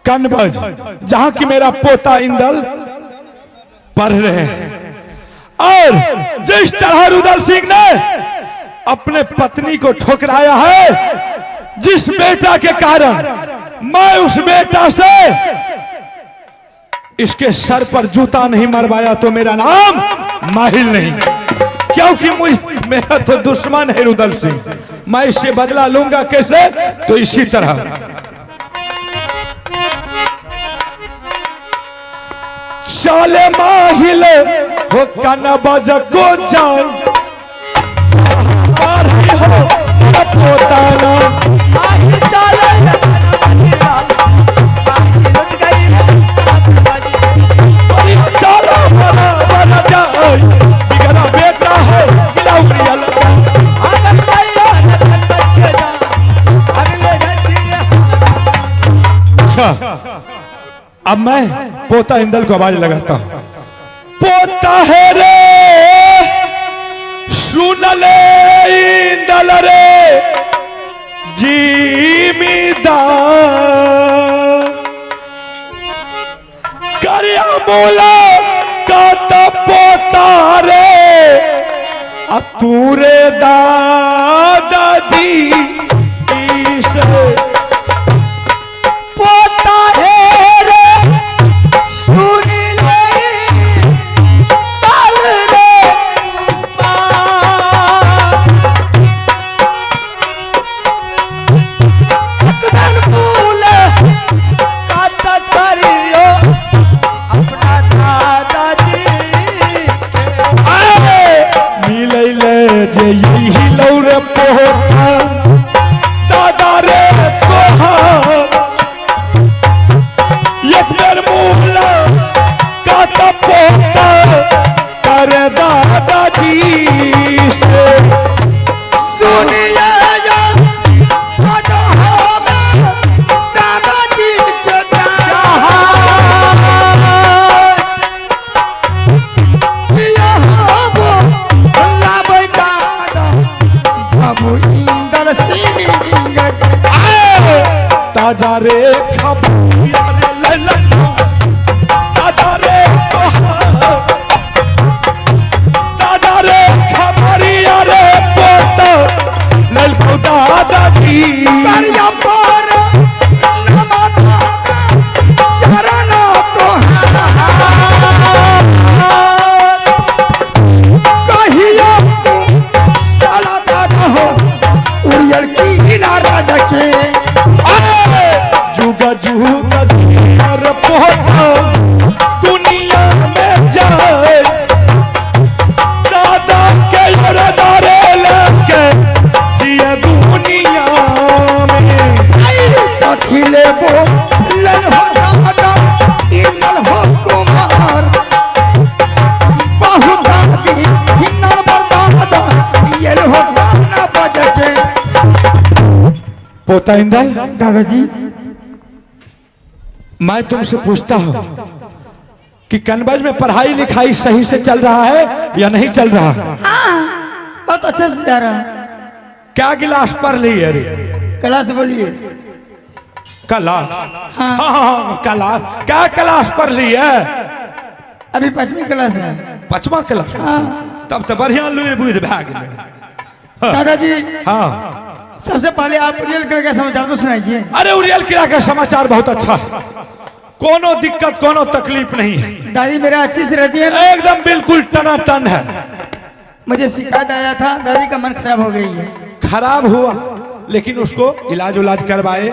कनबज, जहां की मेरा पोता इंदल पढ़ रहे हैं। और जिस तरह रुदल सिंह ने अपने पत्नी को ठुकराया है, जिस बेटा के कारण मैं उस बेटा से इसके सर पर जूता नहीं मरवाया तो मेरा नाम माहिल नहीं, क्योंकि मेरा तो दुश्मन है रुदल सिंह। मैं इससे बदला लूंगा कैसे? तो इसी तरह चाले माहिल हो कनबज को जान हो पोता ना चलो बना बना जाए बिगड़ा बेटा है अच्छा। अब मैं पोता इंदल को आवाज लगाता हूं। पोता है रे सुन ले इंदल रे जिमीदार करिया बोला का पोता रे अतूरे दादाजी से पोता है रे सुन ले ताल रे अकबर बोले काटा करियो अपना दादाजी मिले ले जे यही लौरे पोता दादा रे तोहार एक बेर मुहला काटा पोता कर दादाजी से सुनिया जा आजा हमें दादाजी के वो अल्लाह दादा बाबू इंदल सिंह ताजा रे खबरिया रे लल्लू ताजा रे ताजा रे खबरिया रे पोता ललको दादाजी करिया पर नमा दादा चरण तो कहिया साला दादा हो उड़ियल की नाराज के जुगा जुगा और पोता दुनिया में जाए दादा के दारे लेके जिया दुनिया में दखिले बो लन हो दादा इंदल हो कुमार बहुत दादी हिन्नर बरदादा ये हो गाना बज के पोता इंदल, दादाजी मैं तुमसे पूछता हूं कि कनबज में पढ़ाई लिखाई सही से चल रहा है या नहीं चल रहा? हाँ बहुत अच्छे से जा रहा है। क्या गिलास पढ़ ली है रे? क्लास बोलिए। क्लास? हाँ हाँ क्लास। क्या क्लास पढ़ ली है? अभी 5वीं क्लास है। 5वां क्लास? हाँ तब तो बढ़िया लुई बुझ भाग गए। दादाजी हाँ सबसे पहले आप उड़ियल किला का समाचार तो सुनाइए। अरे उड़ियल किला का समाचार बहुत अच्छा है, कोनो दिक्कत कोनो तकलीफ नहीं है। दादी मेरा अच्छी से रहती है? एकदम बिल्कुल टनाटन है। मुझे शिकायत आया था दादी का मन खराब हो गई है। खराब हुआ लेकिन उसको इलाज उलाज करवाए,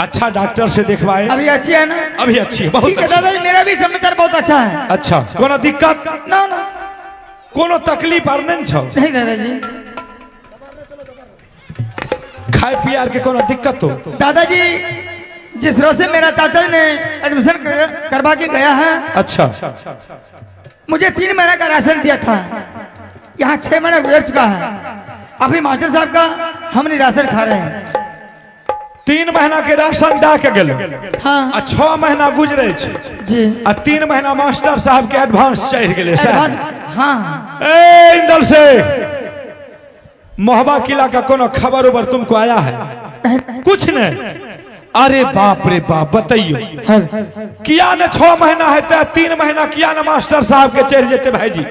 अच्छा डॉक्टर से दिखवाए। अभी अच्छी है ना? अभी अच्छी है, बहुत ठीक है अच्छी। दादाजी मेरा भी समाचार बहुत अच्छा है। अच्छा, कोनो दिक्कत ना ना कोनो तकलीफ और नहीं छो? नहीं दादाजी। खाए पियार के कोनो दिक्कत हो? दादाजी जिस रोज से मेरा चाचा ने एडमिशन करवा के गया है, अच्छा, मुझे 3 महीने का राशन दिया था, यहाँ 6 महीना गुजर चुका है। अभी मास्टर साहब का हमने राशन खा रहे हैं। 3 महीना के राशन दा के गेलो। हाँ 6 महीना गुजरे जी। 3 महीना मास्टर साहब के एडवांस चढ़ गए। हाँ ए इंदल से मोहबा किला का कोनो खबर उबर तुमको आया है? कुछ नहीं। अरे बाप रे बाप, बताइए हाँ। किया न 6 महीना है तो 3 महीना किया न मास्टर साहब के चढ़ जेते भाई जी।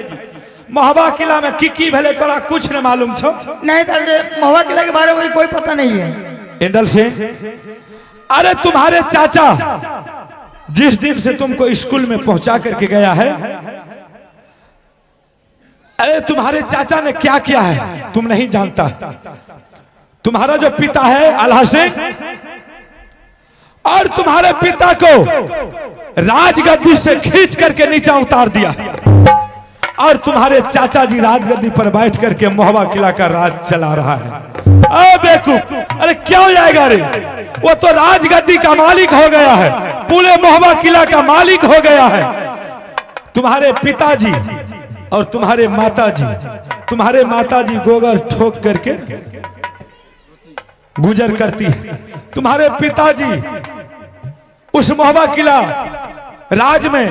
महोबा किला में की भेले तोरा कुछ न मालूम छो? नहीं दादा, महुआ किला के बारे में कोई पता नहीं है। इंदल सिंह, अरे तुम्हारे चाचा जिस दिन से तुमको स्कूल में पहुंचा करके गया है, अरे तुम्हारे चाचा ने क्या किया है तुम नहीं जानता। तुम्हारा जो पिता है आल्हा सिंह, और तुम्हारे पिता को राजगद्दी से खींच करके नीचे उतार दिया, और तुम्हारे चाचा जी राजगद्दी पर बैठ करके महोबा किला का राज चला रहा है। अरे बेवकूफ, अरे क्या हो जाएगा रे, वो तो राजगद्दी का मालिक हो गया है, पूरे महोबा किला का मालिक हो गया है। तुम्हारे पिताजी और तुम्हारे माताजी गोबर ठोक करके गुजर करती है। तुम्हारे पिताजी उस महोबा किला राज में,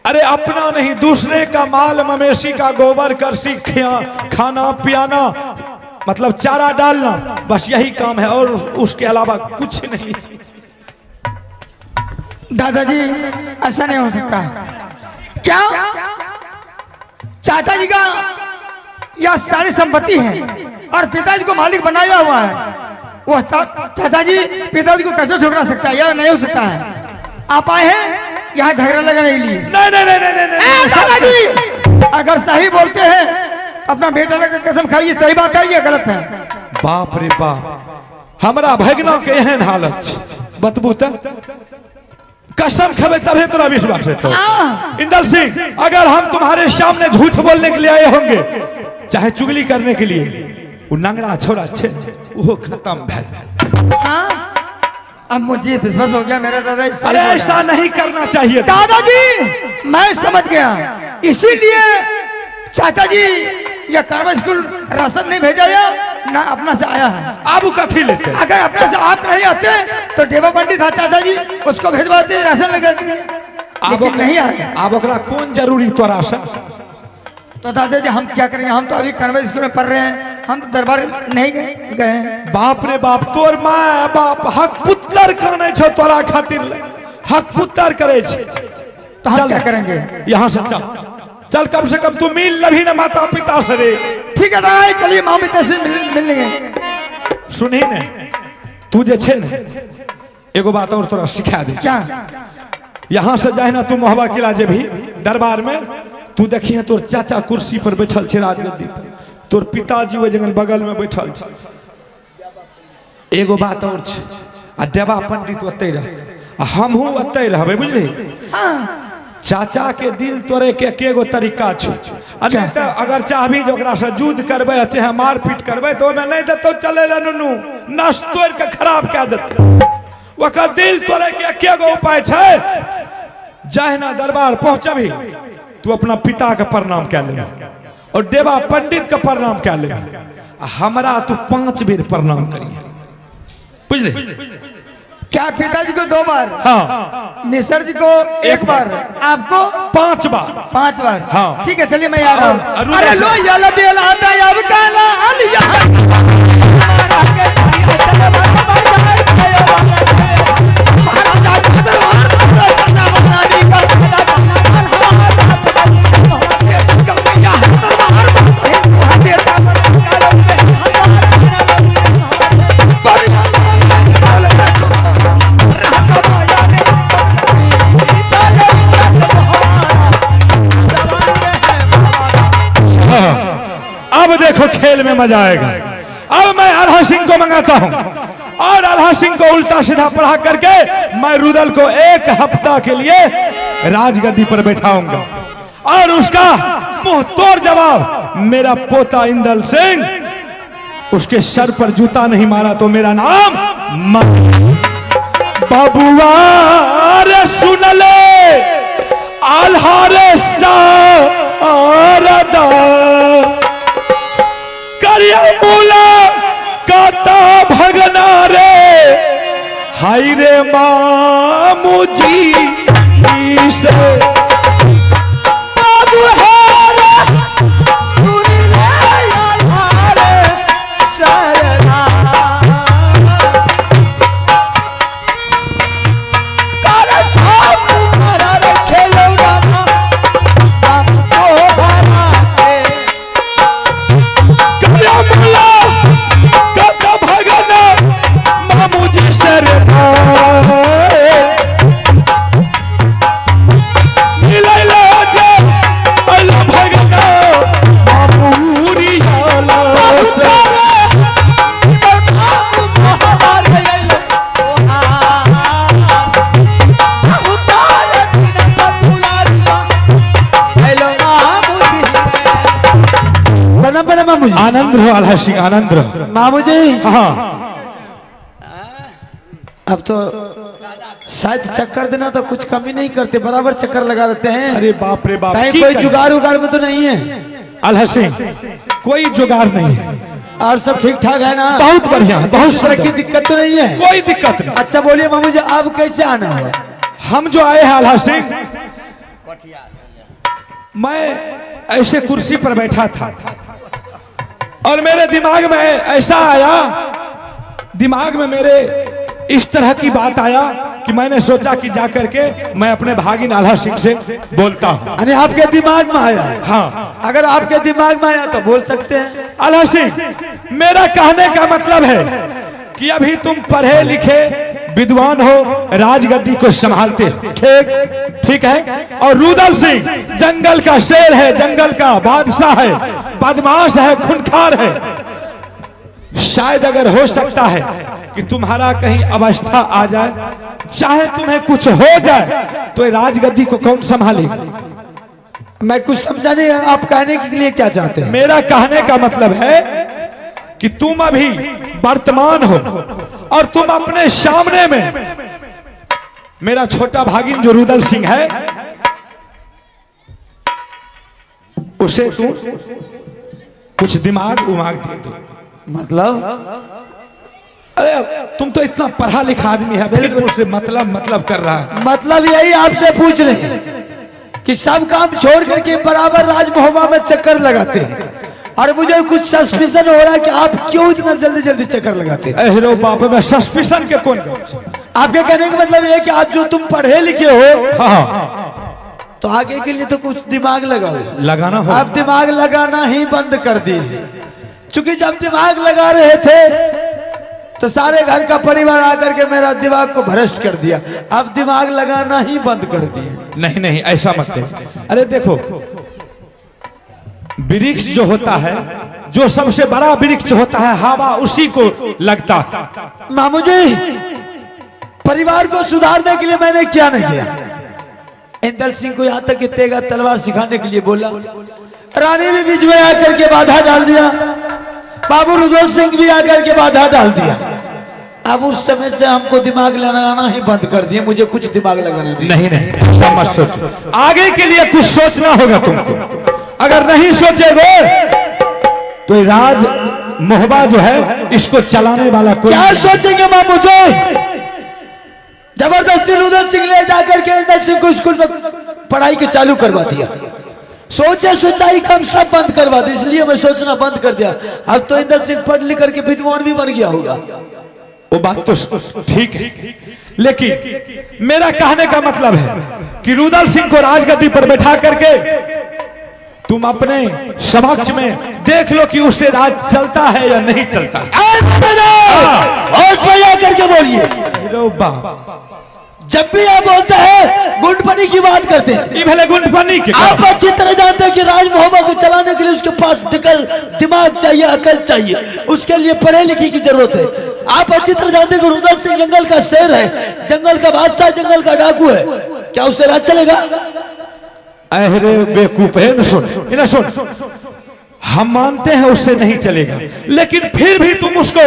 अरे अपना नहीं दूसरे का माल मवेशी का गोबर करसी खाना पियाना, मतलब चारा डालना, बस यही काम है और उसके अलावा कुछ नहीं। दादाजी ऐसा नहीं हो सकता। क्या चाचा जी का यह सारी संपत्ति है और पिताजी को मालिक बनाया हुआ है, वो चाचा जी पिताजी को कैसे ठुकरा सकता है? यह नहीं हो सकता है। आप आए हैं यहाँ झगड़ा लगाने के लिए? नहीं नहीं नहीं नहीं नहीं दादाजी, अगर सही बोलते हैं अपना बेटा लगा कसम खाइए, सही बात है या गलत है? बाप रे बाप, हमारा भगना के एहन हालत बतबू त कसम खबे तबे तोरा विश्वास है तो। इंदल सिंह, अगर हम तुम्हारे सामने झूठ बोलने के लिए आए होंगे, चाहे चुगली करने के लिए, वो नंगरा छोरा अच्छे वो खत्म भैज। अब मुझे विश्वास हो गया मेरा दादा। अरे ऐसा नहीं करना चाहिए दादाजी, मैं समझ गया, इसीलिए चाचा जी या कारवा स्कूल राशन नहीं भेजा या ना अपना से आया है। आप कथी लेते? अगर अपने से आप नहीं आते तो देवा पंडित था चाचा जी, उसको भेजवाते राशन लगा के, लेकिन नहीं आए। आप ओकरा कौन जरूरी तो राशन? तो दादाजी हम क्या करेंगे, हम तो अभी कारवा स्कूल में पढ़ रहे हैं, हम तो दरबार नहीं गए। बाप रे बाप, तोर माँ बाप हक पुत्र काने छो तोरा खातिर, हक पुत्र करे छे, तो हम क्या करेंगे? यहाँ से चल, कम से कम तू मिल लभी ना माता पिता से रे। ठीक है दादा, चलिए माँ पिता से मिल लेंगे। सुनी ने, तू जे छे ने एगो बात और तोरा सिखा दे। क्या? यहाँ से जाए ना तू महोबा किला जे भी दरबार में, तू देखिए तोर चाचा कुर्सी पर बैठल छे राजगद्दी पर, तोर पिताजी वो जगह बगल में बैठल छे। एगो बात और छे, आ देवा पंडित ओते रह, हमहू ओते रहबे, बुझली? हाँ। चाचा के दिल तोड़े के एकेगो तरीका छो, नहीं तो अगर चाहबी जो ओकरा से युद्ध करबे चाहे मारपीट करबे तो ओमे नहीं देतो चले ला नुनू, नस तोड़ के खराब कह देतो। ओकर दिल तोड़े के एकेगो उपाय छे, जहना दरबार पहुंचबी तू अपना पिता के प्रणाम कर ले और देवा पंडित का प्रणाम कर ले, हमरा तू 5 बेर प्रणाम करिए, बुझले? क्या पिताजी को 2 बार? हाँ। मिश्र जी को 1 बार, आपको 5 बार? 5 बार। हाँ। ठीक है, चलिए मैं आ रहा हूँ। अरे लो याला बेला आता है अब काला अलिया अब देखो खेल में मजा आएगा। अब मैं आल्हा सिंह को मंगाता हूं और आल्हा सिंह को उल्टा सीधा पढ़ा करके मैं रुदल को 1 हफ्ता के लिए राजगद्दी पर बैठाऊंगा और उसका मुंह तोड़ जवाब मेरा पोता इंदल सिंह उसके सर पर जूता नहीं मारा तो मेरा नाम बाबुआ रे सुन ले आल्हा रे सारदा करिया बोला काता भगना रे हाय रे मामू जी से बाबू है सुन ले आल्हा रे सारदा श्रद्धा मिलैला जे अल्लाह भगना मामूरियाला से मामू जी आनंद रहो अल्लाह सिंह आनंद रहो। मामू जी हाँ अब तो शायद चक्कर देना तो कुछ कमी नहीं करते, बराबर चक्कर लगा देते हैं। अरे बाप रे बाप कहीं की कोई करें? जुगाड़ उगाड़ में तो नहीं है? अल्लाह सिंह कोई जुगाड़ नहीं है, और सब ठीक ठाक है ना? बहुत बढ़िया है, बहुत उस तरह की सुंदर, दिक्कत तो नहीं है? कोई दिक्कत नहीं। अच्छा बोलिए मामू जी, अब कैसे आना है? हम जो आए हैं अल्लाह सिंह, मैं ऐसे कुर्सी पर बैठा था और मेरे दिमाग में ऐसा आया, दिमाग में मेरे इस तरह की बात आया कि मैंने सोचा कि जाकर के मैं अपने भागिन आल्हा सिंह से बोलता हूँ। यानी आपके दिमाग में आया है? हाँ अगर आपके दिमाग में आया तो बोल सकते हैं। आल्हा सिंह, मेरा कहने का मतलब है कि अभी तुम पढ़े लिखे विद्वान हो, राजगद्दी को संभालते हो, ठीक ठीक है। और रुदल सिंह जंगल का शेर है, जंगल का बादशाह है, बदमाश है, खूंखार है। शायद अगर हो सकता है कि तुम्हारा कहीं अवस्था आ जाए, चाहे तुम्हें कुछ हो जाए, तो ये राजगद्दी को कौन संभालेगा? मैं कुछ समझा नहीं, आप कहने के लिए क्या चाहते हैं? मेरा कहने का मतलब है कि तुम अभी वर्तमान हो और तुम अपने सामने में मेरा छोटा भागिन जो रुदल सिंह है, उसे तुम कुछ दिमाग उमाग दे दो। मतलब? अरे तुम तो इतना पढ़ा लिखा आदमी है, बिल्कुल मुझसे मतलब कर रहा है। मतलब यही आपसे पूछ रहे हैं कि सब काम छोड़ करके बराबर राजमहल में चक्कर लगाते हैं, और मुझे कुछ सस्पिशन हो रहा है कि आप क्यों इतना जल्दी जल्दी चक्कर लगाते हैं? अरे बाप रे, सस्पिशन के कौन? आपके कहने का मतलब ये कि आप जो तुम पढ़े लिखे हो, हाँ, तो आगे के लिए तो कुछ दिमाग लगाओ, लगाना हो। आप दिमाग लगाना ही बंद कर दिए। क्योंकि जब दिमाग लगा रहे थे तो सारे घर का परिवार आकर के मेरा दिमाग को भ्रष्ट कर दिया, अब दिमाग लगाना ही बंद कर दिए। नहीं नहीं, ऐसा मत करो। अरे देखो, वृक्ष जो होता है, जो सबसे बड़ा वृक्ष होता है, हवा उसी को लगता है। मामू जी, परिवार को सुधारने के लिए मैंने क्या नहीं किया? इंदल सिंह को यहाँ तक कि तेगा तलवार सिखाने के लिए बोला, रानी भी बीच में आकर के बाधा डाल दिया, बाबू रुदल सिंह भी आकर के बाधा डाल दिया। अब उस समय से हमको दिमाग लगाना ही बंद कर दिए, मुझे कुछ दिमाग लगाना नहीं नहीं, ऐसा मत सोचो, आगे के लिए कुछ सोचना होगा तुमको। अगर नहीं सोचेगे तो राज मोहबा जो है, इसको चलाने वाला कोई क्या सोचेंगे मामू जी? जबरदस्ती रुदल सिंह ले जाकर के इंदल सिंह को स्कूल में पढ़ाई के चालू करवा दिया, सोचे सोचाई कम सब बंद करवा दी, इसलिए मैं सोचना बंद कर दिया। अब तो इंदल सिंह पढ़ लिख करके विद्वान भी बन गया होगा। वो बात तो ठीक है, लेकिन मेरा कहने का मतलब है कि रुदल सिंह को राजगद्दी पर बैठा करके तुम अपने समक्ष में देख लो कि उससे राज चलता है या नहीं चलता। होश में आकर के बोलिए, जब भी आप बोलते हैं गुंडपनी की बात करते हैं, ये भले गुंडपनी के, आप अच्छी तरह जानते हैं कि राजमहल को चलाने के लिए उसके पास दिमाग चाहिए, अकल चाहिए, उसके लिए पढ़े लिखे की जरूरत है। आप अच्छी तरह जानते हैं कि रुदल सिंह जंगल का शेर है, जंगल का बादशाह, जंगल का डाकू है, क्या उससे राज चलेगा? अरे बेवकूफ है, न सुन, हम मानते हैं उससे नहीं चलेगा, लेकिन फिर भी तुम उसको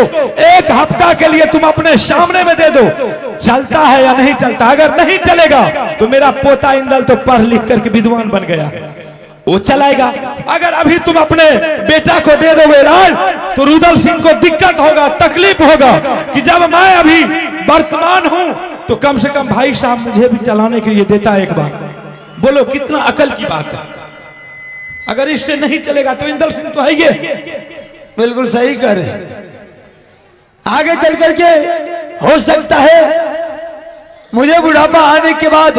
एक हफ्ता के लिए तुम अपने सामने में दे दो, चलता है या नहीं चलता। अगर नहीं चलेगा तो मेरा पोता इंदल तो पढ़ लिख करके विद्वान बन गया, वो चलाएगा। अगर अभी तुम अपने बेटा को दे दोगे राज, तो रुदल सिंह को दिक्कत होगा, तकलीफ होगा कि जब मैं अभी वर्तमान हूं तो कम से कम भाई साहब मुझे भी चलाने के लिए देता है एक बार। बोलो कितना अकल की बात है। अगर इससे नहीं चलेगा तो इंदल सिंह तो है ये। बिल्कुल सही कह रहे हैं। आगे चल करके हो सकता है मुझे बुढ़ापा आने के बाद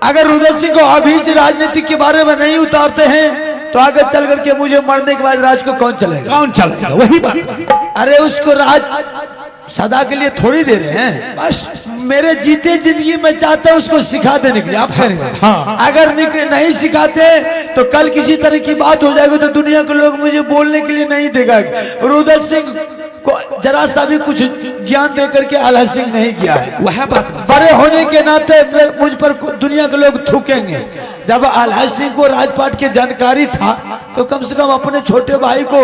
अगर रुदल सिंह को अभी से राजनीति के बारे में नहीं उतारते हैं तो आगे चल करके मुझे मरने के बाद राज को कौन चलेगा? कौन चलेगा? वही बात। अरे उसको राज सदा के लिए थोड़ी दे रहे हैं, बस मेरे जीते जिंदगी में चाहता हूँ उसको सिखा देने के लिए। आप करेंगे हाँ। अगर नहीं सिखाते तो कल किसी तरह की बात हो जाएगी तो दुनिया के लोग मुझे बोलने के लिए नहीं देगा। रुदल सिंह को जरा सा भी कुछ ज्ञान दे करके आला सिंह नहीं किया है। वह बात बड़े होने के नाते मुझ पर दुनिया के लोग थूकेंगे। जब आला सिंह को राजपाट की जानकारी था तो कम से कम अपने छोटे भाई को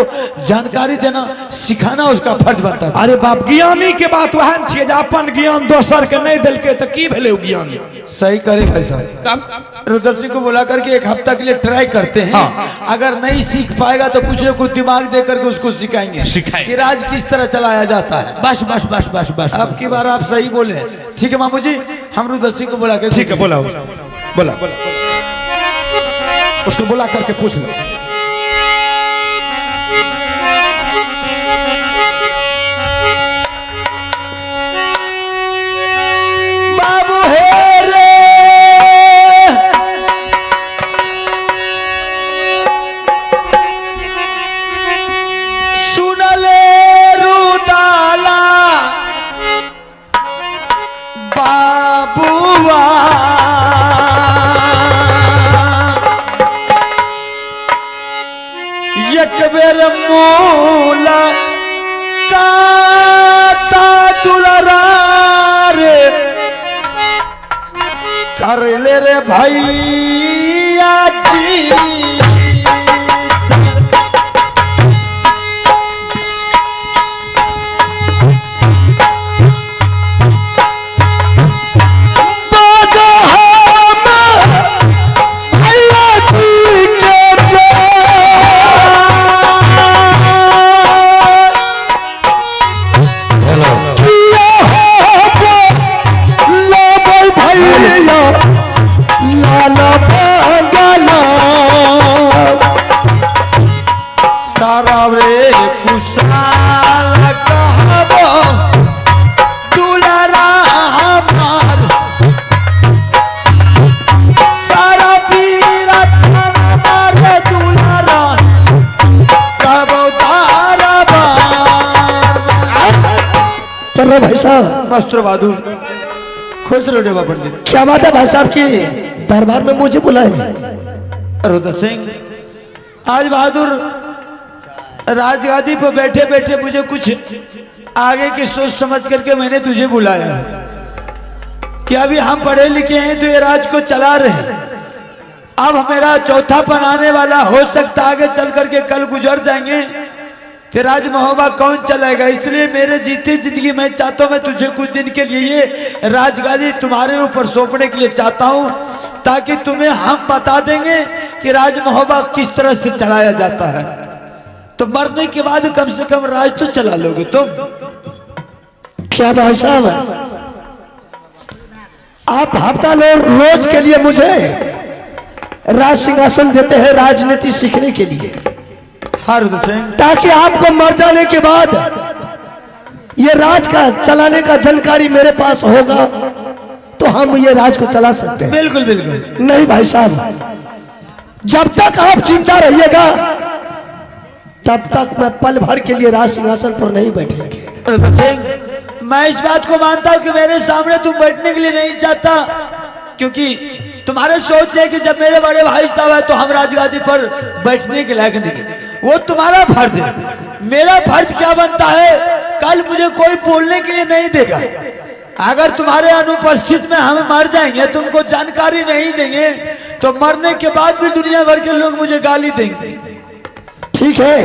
जानकारी देना सिखाना उसका फर्ज बनता था। अरे बाप, ज्ञानी के बात वह छिए, अपन ज्ञान दोसर के नहीं दिल के तो की भेले उ ज्ञानी। सही करे भाई साहब, रुदल सिंह को बुला करके एक हफ्ता के लिए ट्राई करते हैं। हाँ। अगर नहीं सीख पाएगा तो कुछ न कुछ दिमाग दे करके उसको सिखाएंगे कि राज किस तरह चलाया जाता है। बस बस बस बस बस अब की बार आप सही बोले। ठीक है मामू जी, हम रुदल सिंह को बुला के ठीक है, बोला बोला उसको बुला करके पूछ लो। बाबू है रे सुनले रुदाला बाबुआ एक बेर मूला काता दुलरा रे कर ले रे भैया जी। बाजा हम भैया जी के सारा रे कुशाल कहबो दुलारा हमार सारा पीरा हमारे दुलारा कहबो तारा पर भाई साहब, मस्त्र बहादुर खुश रहो देवा पंडित। क्या बात है भाई साहब की दरबार में मुझे बुलाए? रुदल सिंह, आज बहादुर राजगादी पर बैठे बैठे मुझे कुछ आगे की सोच समझ करके मैंने तुझे बुलाया कि अभी हम पढ़े लिखे हैं तो ये राज को चला रहे हैं। अब मेरा चौथापन आने वाला, हो सकता आगे चल करके कल गुजर जाएंगे तो राज महोबा कौन चलाएगा। इसलिए मेरे जीते जिंदगी मैं चाहता हूं, मैं तुझे कुछ दिन के लिए ये राजगादी तुम्हारे ऊपर सौंपने के लिए चाहता हूं ताकि तुम्हें हम बता देंगे कि राज महोबा किस तरह से चलाया जाता है। तो मरने के बाद कम से कम राज तो चला लोगे तुम। क्या भाई साहब, आप हफ्ता रोज के लिए मुझे राज सिंहासन देते हैं राजनीति सीखने के लिए, हाँ रुदल सिंह, ताकि आपको मर जाने के बाद ये राज का चलाने का जानकारी मेरे पास होगा तो हम ये राज को चला सकते हैं। बिल्कुल बिल्कुल नहीं भाई साहब, जब तक आप जिंदा रहिएगा तब तक मैं पल भर के लिए राज सिंहासन पर नहीं बैठेंगे। रुदल सिंह, मैं इस बात को मानता हूं कि मेरे सामने तुम बैठने के लिए नहीं चाहता, क्योंकि तुम्हारे सोच है कि जब मेरे बड़े भाई साहब है तो हम राजगादी पर बैठने के लायक नहीं। वो तुम्हारा फर्ज है, मेरा फर्ज क्या बनता है, कल मुझे कोई बोलने के लिए नहीं देगा। अगर तुम्हारे अनुपस्थित में हम मर जाएंगे, तुमको जानकारी नहीं देंगे तो मरने के बाद भी दुनिया भर के लोग मुझे गाली देंगे। ठीक है,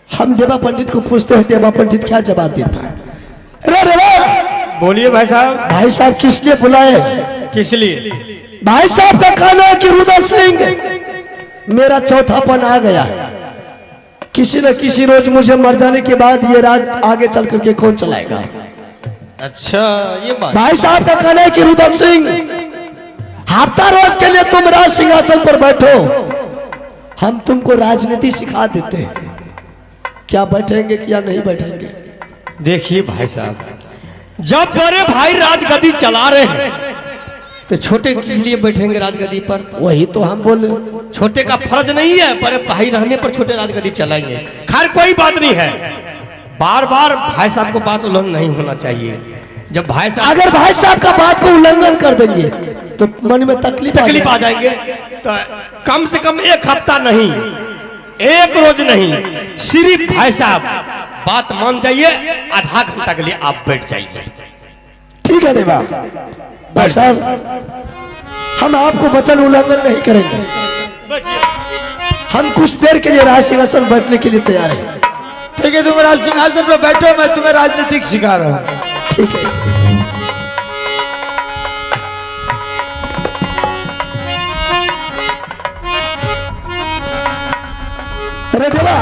हम देवा पंडित को पूछते हैं देवा पंडित क्या जवाब देता है। अरे देवा, बोलिए भाई साहब। भाई साहब किस लिए बुलाए? किस लिए? भाई साहब का कहना है कि रुदल सिंह मेरा चौथापन आ गया है, किसी न किसी रोज मुझे मर जाने के बाद ये राज आगे चल करके कौन चलाएगा। अच्छा, ये बात। भाई साहब का कहना है कि रुदल सिंह हफ्ता रोज के लिए तुम राज सिंहासन पर बैठो, हम तुमको राजनीति सिखा देते हैं, क्या बैठेंगे क्या नहीं बैठेंगे। देखिए भाई साहब, जब बड़े भाई राजगद्दी चला रहे हैं तो छोटे किस लिए बैठेंगे राजगद्दी पर? वही तो हम बोले, छोटे का फर्ज नहीं है, बड़े भाई रहने पर छोटे राजगद्दी चलाएंगे। खैर कोई बात नहीं है, बार बार भाई साहब को बात उल्लंघन नहीं होना चाहिए। जब भाई साहब अगर भाई साहब का बात को उल्लंघन कर देंगे तो मन में तकलीफ आ जाएंगे, तो कम से कम एक हफ्ता नहीं, एक रोज नहीं, सिर्फ भाई साहब बात मान जाइए, आधा घंटा के लिए आप बैठ जाइए। ठीक है देवा भाई साहब, हम आपको वचन उल्लंघन नहीं करेंगे। हम कुछ देर के लिए राज सिंहासन बैठने के लिए तैयार हैं। ठीक है, तुम राज सिंहासन पर बैठो, मैं तुम्हें राजनीतिक सिखा रहा हूँ। ठीक है। अरे देवा,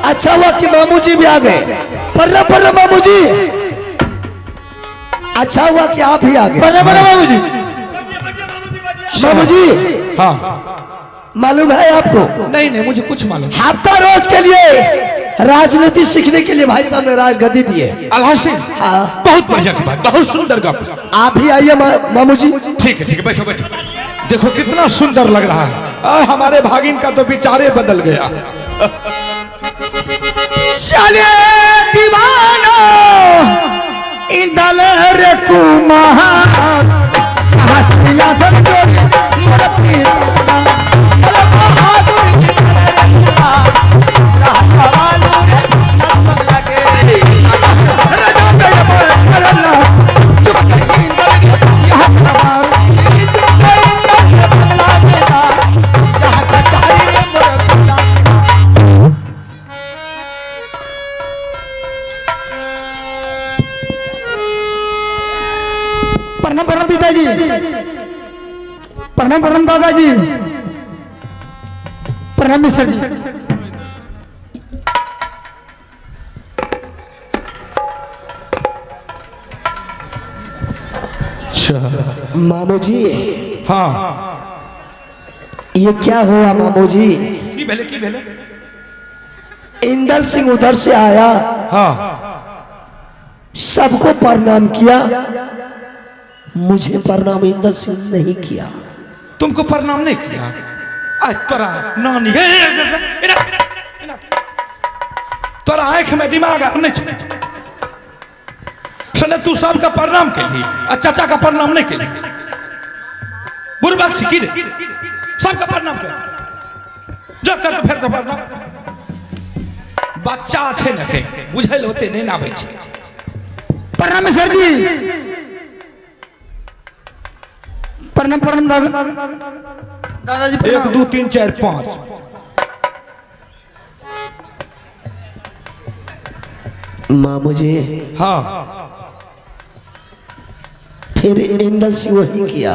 अच्छा हुआ कि मामू जी भी आ गए। पर्रा मामू जी, अच्छा हुआ कि आप भी आ गए। बड़े मामू जी। मामू जी, हाँ मालूम है आपको? नहीं नहीं, मुझे कुछ मालूम। हफ्ता रोज के लिए राजनीति सीखने के लिए भाई साहब ने राजगद्दी दी है। अल्लाह सिंह, हाँ, बहुत बढ़िया की बात, बहुत सुंदर गप। आप भी आइए मामू जी। ठीक है, बैठो बैठो। देखो कितना सुंदर लग रहा है। हमारे भागिन का तो विचारे बदल गया। चले दीवानो इंदल रे कुमार सिंहासन जोड़ी मोर पिता चल बहादुर राजा दया करला चुप कर इंदल यह खबर जहां का चाहिए मोर पिता। प्रणाम प्रणाम पिताजी, प्रणाम प्रणाम दादाजी, प्रणाम मिश्र जी। मामू जी, हाँ ये क्या हुआ मामू जी? की भेले की भेले? इंदल सिंह उधर से आया, हाँ सबको प्रणाम किया, मुझे प्रणाम इंदल सिंह नहीं किया। तुमको प्रणाम नहीं किया? आज तोरा नानी तोरा आंख में दिमाग नहीं छे। सने तू सबका प्रणाम के लिए और चाचा का प्रणाम नहीं के लिए बुरबक सिकी रे, सबका प्रणाम कर जो कर तो फिर तो प्रणाम। बच्चा अच्छे न खे बुझल होते नहीं ना बैठे। प्रणाम मिश्र जी, प्रणाम प्रणाम दादाजी। 1 2 3 4 5 मामू जी, हाँ फिर इंदल सिंह वही किया।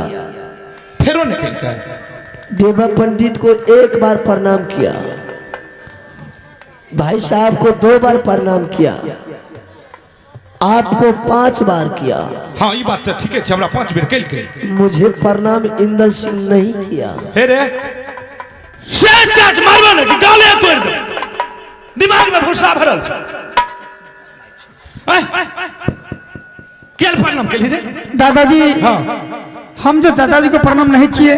फिर निकल कर देवा पंडित को एक बार प्रणाम किया, भाई साहब को 2 बार प्रणाम किया, आपको 5 बार किया। हाँ ये बात तो ठीक है, हमरा 5 बेर कल के मुझे प्रणाम इंदल सिंह नहीं किया। रे मारवा ने गाले तोड़ दो, दिमाग में घुसा भरल छ। क्या प्रणाम के लिए दादाजी? हाँ हम जो चाचा जी को प्रणाम नहीं किए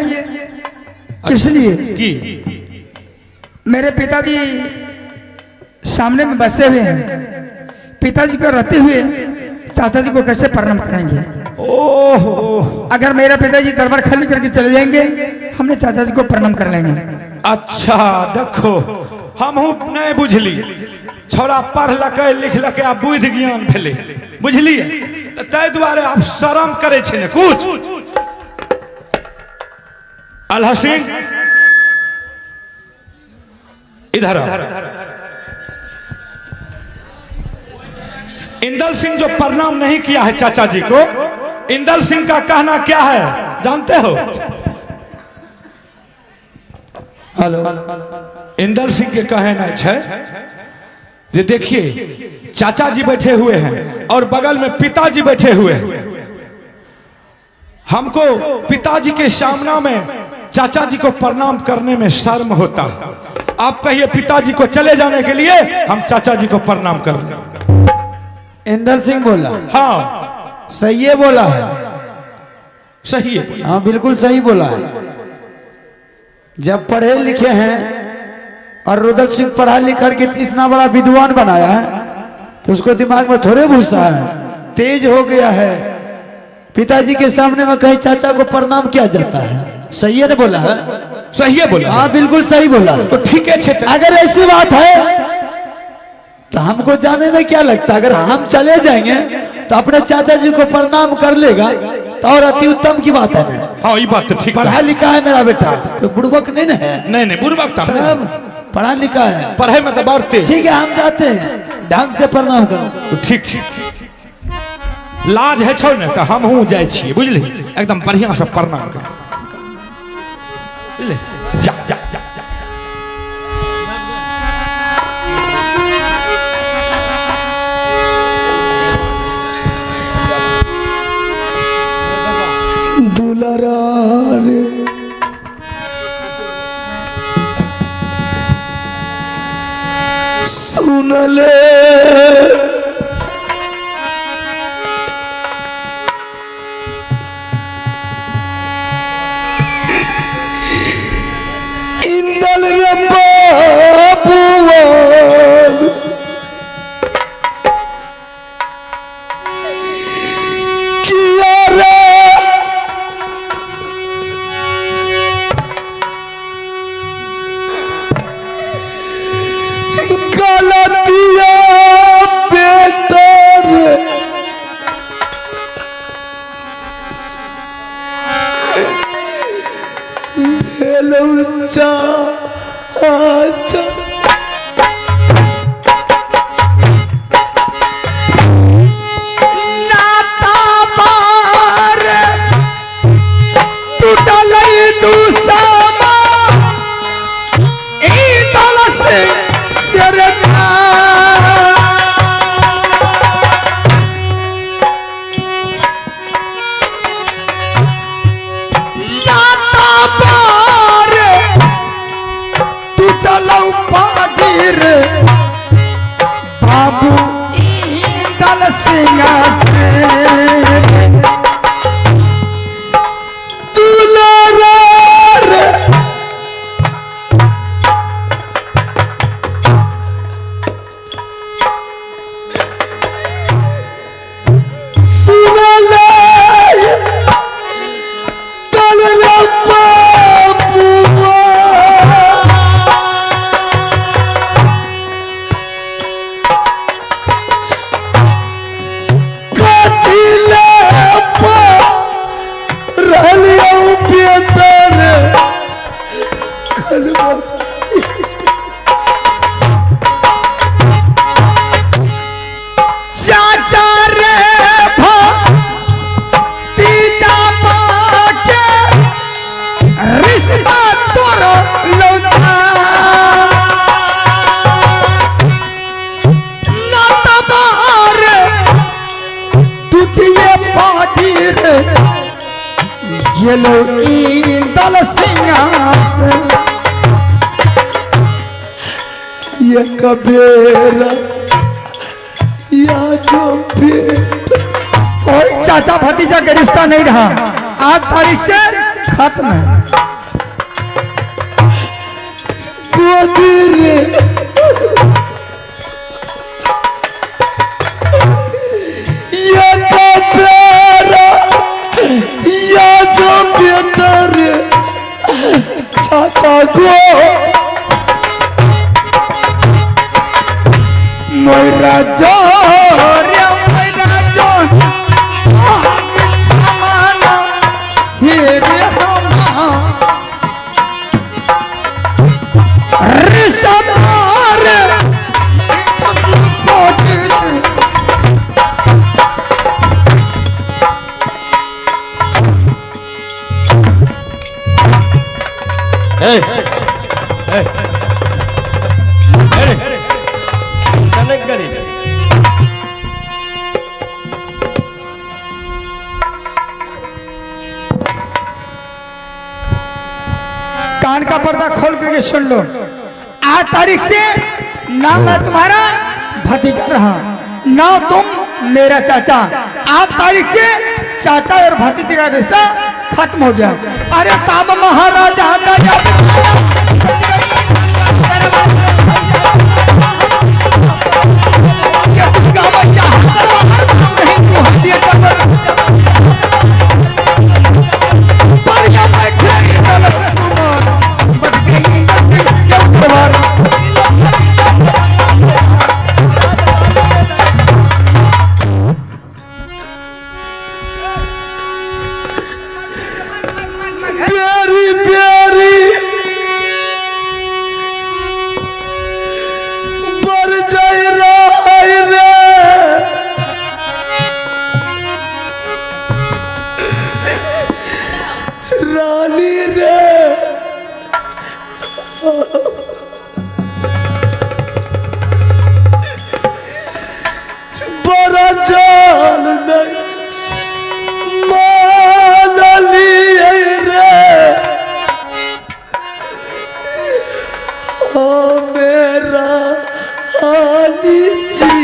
इसलिए की मेरे पिताजी सामने में बसे हुए हैं, पिताजी को रहते हुए चाचा जी को कैसे प्रणाम करेंगे? ओह अगर मेरे पिताजी दरबार खाली करके चले जाएंगे, हमने चाचा जी को प्रणाम कर लेंगे। अच्छा देखो, हम नहीं बुझली, छोरा पढ़ लके लिख लके आ बुद्धि ज्ञान भेले, बुझलिए? तो तै दुआरे आप शर्म करे छे ने कुछ। अल्लाह सिंह इधर आओ। इंदल सिंह जो प्रणाम नहीं किया है चाचा जी को, इंदल सिंह का कहना क्या है जानते हो? हेलो, इंदल सिंह के कहना है ये देखिए चाचा जी बैठे हुए हैं और बगल में पिताजी बैठे हुए हैं। हमको पिताजी के सामने में चाचा जी को प्रणाम करने में शर्म होता है। आप कहिए पिताजी को चले जाने के लिए, हम चाचा जी को प्रणाम कर लें। इंदल सिंह बोला, हाँ सही है बोला है, सही है, हाँ बिल्कुल सही बोला है। जब पढ़े लिखे हैं और रुद्र सिंह पढ़ा लिख करके इतना बड़ा विद्वान बनाया है, तो उसको दिमाग में थोड़े घुसा है, तेज हो गया है। पिताजी के सामने में कहीं चाचा को प्रणाम किया जाता है, सही है ना बोला है? सही है बोला। हाँ बिल्कुल सही बोला। तो ठीक है क्षेत्र। अगर ऐसी बात है तो हमको जाने में क्या लगता है, अगर हम चले जाएंगे तो अपने चाचा जी को प्रणाम कर लेगा तो और अति उत्तम की बात है ना। हाँ ये बात तो ठीक है। पढ़ा लिखा है मेरा बेटा, कोई बुड़बक नहीं ना है। नहीं बुर्बक था, तब पढ़ा लिखा है, पढ़ाई में तो बहुत तेज। ठीक है हम जाते हैं, ढंग से प्रणाम करो। तो ठीक लाज है छो ने तो हम हूँ जाए छिए, बुझली, एकदम बढ़िया से प्रणाम कर। बुझली, जा जा जा जा। दुलारा रे सुनले इंदल रे बाबूवन किया रे गलतिया बेटर भेलौचा अच्छा नाता बार टूटल दूसमा ई दल से सरका नाता बार टूटल पाजिर बाबू ई दल सिंहासन दुलारा रे सुनले दल रे बाबूआ कथिले रहलियो बेतर चाचा रे भतीजा पाके रिश्ता तोर लौटा नाता बार टूटिए पाजिर गेलो इंदल सिंहासन ये कबेरा या जो पेट और चाचा भतीजा का रिश्ता नहीं रहा, आज तारीख से खत्म है। गोदी रे ये कबेरा या जो बेटर चाचा को मेरा जो रे मेरा जो समाना हे रे हम रिश्तेदार सनक करे कान का पर्दा खोल करके सुन लो, आज तारीख से ना मैं तुम्हारा भतीजा रहा ना तुम मेरा चाचा। आज तारीख से चाचा और भतीजे का रिश्ता खत्म हो गया। अरे ताब महाराजा दया बताया रानी रे बड़ा जान नहीं मानली रे मेरा हाली जी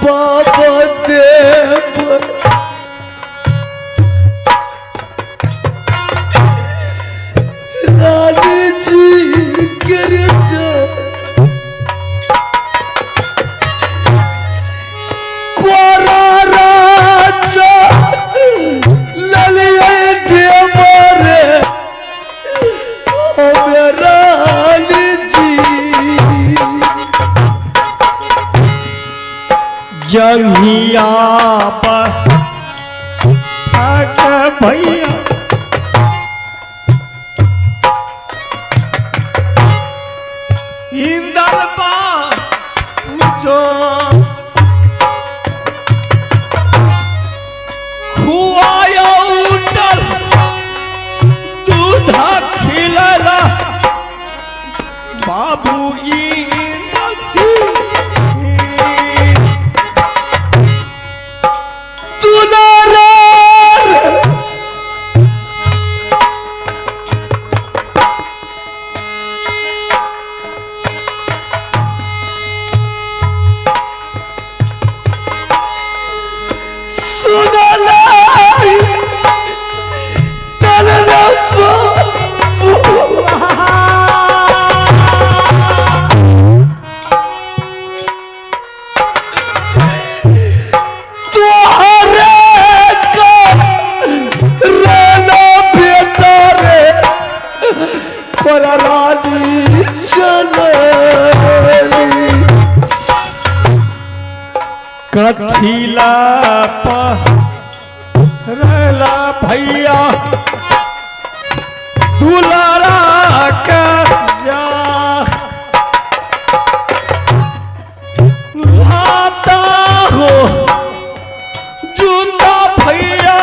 बाबा देव रानी जी गिर जा क्वारा राजा ललिया देवरे रानी जी जंघिया पर थक भैया इंदर बा पूछो खुआया उठल दूध खिलला बाबू इंदर सिंह कथिला पहला भैया दुलारा का जा लाता हो जूता भैया